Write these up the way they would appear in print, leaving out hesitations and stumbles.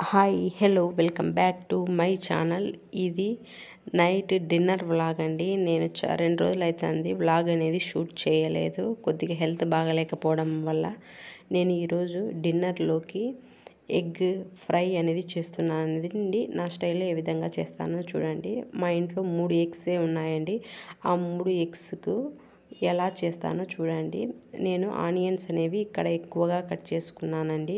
Hi hello welcome back to my channel. ఇది night dinner vlog అండి. నేను 2 రోజులు అవుతుంది వ్లాగ్ అనేది షూట్ చేయలేదు, కొద్దిగా హెల్త్ బాగాలేకపోవడం వల్ల. నేను ఈరోజు డిన్నర్లోకి ఎగ్ ఫ్రై అనేది చేస్తున్నానండి. నా స్టైల్లో ఏ విధంగా చేస్తానో చూడండి. మా ఇంట్లో 3 ఎగ్సే ఉన్నాయండి. ఆ 3 ఎగ్స్కు ఎలా చేస్తానో చూడండి. నేను ఆనియన్స్ అనేవి ఇక్కడ ఎక్కువగా కట్ చేసుకున్నానండి.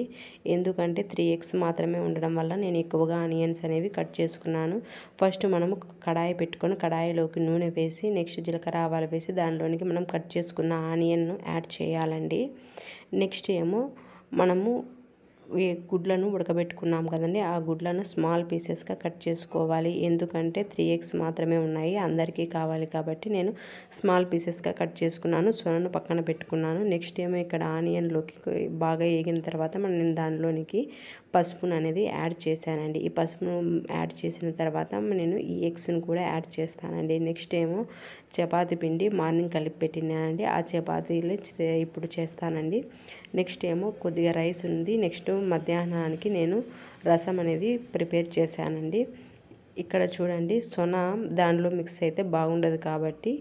ఎందుకంటే 3 ఎగ్స్ మాత్రమే ఉండడం వల్ల నేను ఎక్కువగా ఆనియన్స్ అనేవి కట్ చేసుకున్నాను. ఫస్ట్ మనము కడాయి పెట్టుకొని కడాయిలోకి నూనె వేసి నెక్స్ట్ జీలకర్ర ఆవాలు వేసి దానిలోనికి మనం కట్ చేసుకున్న ఆనియన్ను యాడ్ చేయాలండి. నెక్స్ట్ ఏమో మనము గుడ్లను ఉడకబెట్టుకున్నాం కదండి, ఆ గుడ్లను స్మాల్ పీసెస్గా కట్ చేసుకోవాలి. ఎందుకంటే 3 ఎగ్స్ మాత్రమే ఉన్నాయి, అందరికీ కావాలి కాబట్టి నేను స్మాల్ పీసెస్గా కట్ చేసుకున్నాను. సొనను పక్కన పెట్టుకున్నాను. నెక్స్ట్ ఏమో ఇక్కడ ఆనియన్లోకి బాగా వేగిన తర్వాత నేను దానిలోనికి పసుపును అనేది యాడ్ చేశానండి. ఈ పసుపును యాడ్ చేసిన తర్వాత నేను ఈ ఎగ్స్ను కూడా యాడ్ చేస్తానండి. నెక్స్ట్ ఏమో చపాతీ పిండి మార్నింగ్ కలిపి పెట్టినానండి, ఆ చపాతీలు ఇప్పుడు చేస్తానండి. నెక్స్ట్ ఏమో కొద్దిగా రైస్ ఉంది. నెక్స్ట్ మధ్యాహ్నానికి నేను రసం అనేది ప్రిపేర్ చేశానండి. ఇక్కడ చూడండి, సొన దానిలో మిక్స్ అయితే బాగుండదు కాబట్టి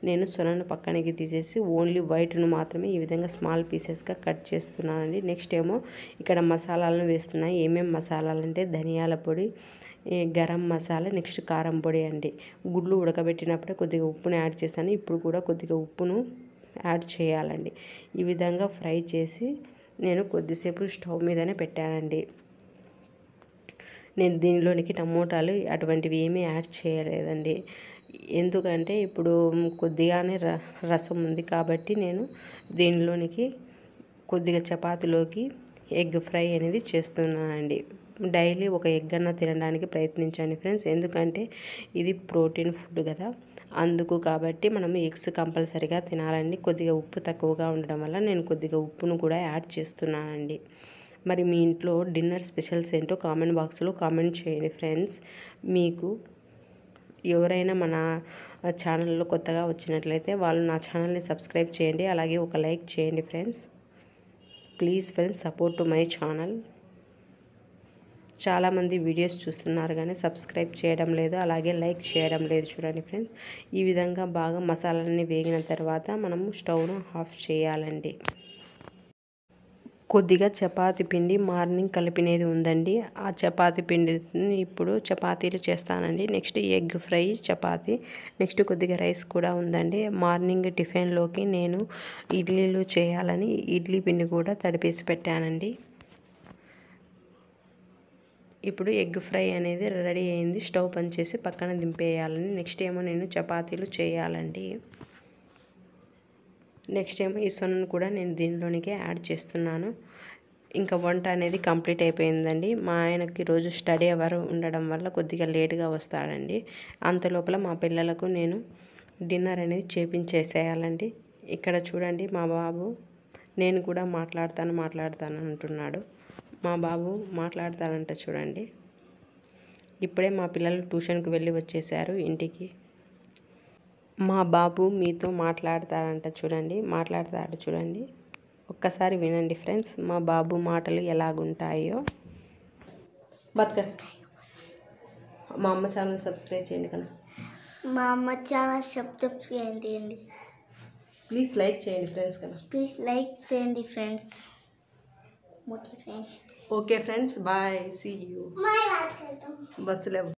నేను సొనను పక్కనకి తీసేసి ఓన్లీ వైట్ను మాత్రమే ఈ విధంగా స్మాల్ పీసెస్గా కట్ చేస్తున్నానండి. నెక్స్ట్ ఏమో ఇక్కడ మసాలాలను వేస్తున్నాయి. ఏమేమి మసాలాలు అంటే ధనియాల పొడి, గరం మసాలా, నెక్స్ట్ కారం పొడి అండి. గుడ్లు ఉడకబెట్టినప్పుడే కొద్దిగా ఉప్పును యాడ్ చేశాను, ఇప్పుడు కూడా కొద్దిగా ఉప్పును యాడ్ చేయాలండి. ఈ విధంగా ఫ్రై చేసి నేను కొద్దిసేపు స్టవ్ మీదనే పెట్టానండి. నేను దీనిలోనికి టమోటాలు అటువంటివి ఏమీ యాడ్ చేయలేదండి. ఎందుకంటే ఇప్పుడు కొద్దిగానే రసం ఉంది కాబట్టి నేను దీనిలోనికి కొద్దిగా చపాతీలోకి ఎగ్ ఫ్రై అనేది చేస్తున్నానండి. డైలీ ఒక ఎగ్ అన్న తినడానికి ప్రయత్నించండి ఫ్రెండ్స్, ఎందుకంటే ఇది ప్రోటీన్ ఫుడ్ కదా, అందుకు కాబట్టి మనం ఎగ్స్ కంపల్సరీగా తినాలండి. కొద్దిగా ఉప్పు తక్కువగా ఉండడం వల్ల నేను కొద్దిగా ఉప్పును కూడా యాడ్ చేస్తున్నానండి. మరి మీ ఇంట్లో డిన్నర్ స్పెషల్స్ ఏంటో కామెంట్ బాక్స్లో కామెంట్ చేయండి ఫ్రెండ్స్. మీకు ఎవరైనా మన ఛానల్లో కొత్తగా వచ్చినట్లయితే వాళ్ళు నా ఛానల్ని సబ్స్క్రైబ్ చేయండి, అలాగే ఒక లైక్ చేయండి friends. Please friends, support to my channel. చాలామంది వీడియోస్ చూస్తున్నారు కానీ సబ్స్క్రైబ్ చేయడం లేదు, అలాగే లైక్ చేయడం లేదు. చూడండి ఫ్రెండ్స్, ఈ విధంగా బాగా మసాలాన్ని వేగిన తర్వాత మనము స్టవ్ను ఆఫ్ చేయాలండి. కొద్దిగా చపాతీ పిండి మార్నింగ్ కలిపినది ఉందండి, ఆ చపాతీ పిండిని ఇప్పుడు చపాతీలు చేస్తానండి. Next egg fry, chapati, next కొద్దిగా రైస్ కూడా ఉందండి. మార్నింగ్ టిఫిన్లోకి నేను ఇడ్లీలు చేయాలని ఇడ్లీ పిండి కూడా తడిపేసి పెట్టానండి. ఇప్పుడు ఎగ్ ఫ్రై అనేది రెడీ అయింది. స్టవ్ బంద్ చేసి పక్కన దింపేయాలని. నెక్స్ట్ ఏమో నేను చపాతీలు చేయాలండి. నెక్స్ట్ ఏమో ఈ సొనను కూడా నేను దీనిలోనికి యాడ్ చేస్తున్నాను. ఇంకా వంట అనేది కంప్లీట్ అయిపోయిందండి. మా ఆయనకి రోజు స్టడీ అవర్ ఉండడం వల్ల కొద్దిగా లేట్గా వస్తాడండి. అంతలోపల మా పిల్లలకు నేను డిన్నర్ అనేది చేపించేసేయాలండి. ఇక్కడ చూడండి, మా బాబు నేను కూడా మాట్లాడతాను అంటున్నాడు. మా బాబు మాట్లాడతాడంట చూడండి. ఇప్పుడే మా పిల్లలు ట్యూషన్కి వెళ్ళి వచ్చేసారు ఇంటికి. మా బాబు మీతో మాట్లాడతాడు చూడండి. ఒక్కసారి వినండి ఫ్రెండ్స్, మా బాబు మాటలు ఎలాగుంటాయో. బత్కర్, మా అమ్మ ఛానల్ సబ్స్క్రైబ్ చేయండి కదా. మా అమ్మ ఛానల్ సబ్స్క్రైబ్ చేయండి. ప్లీజ్ లైక్ చేయండి ఫ్రెండ్స్ కదా. ప్లీజ్ లైక్ చేయండి friends. Okay friends, bye, see you. బస్సులో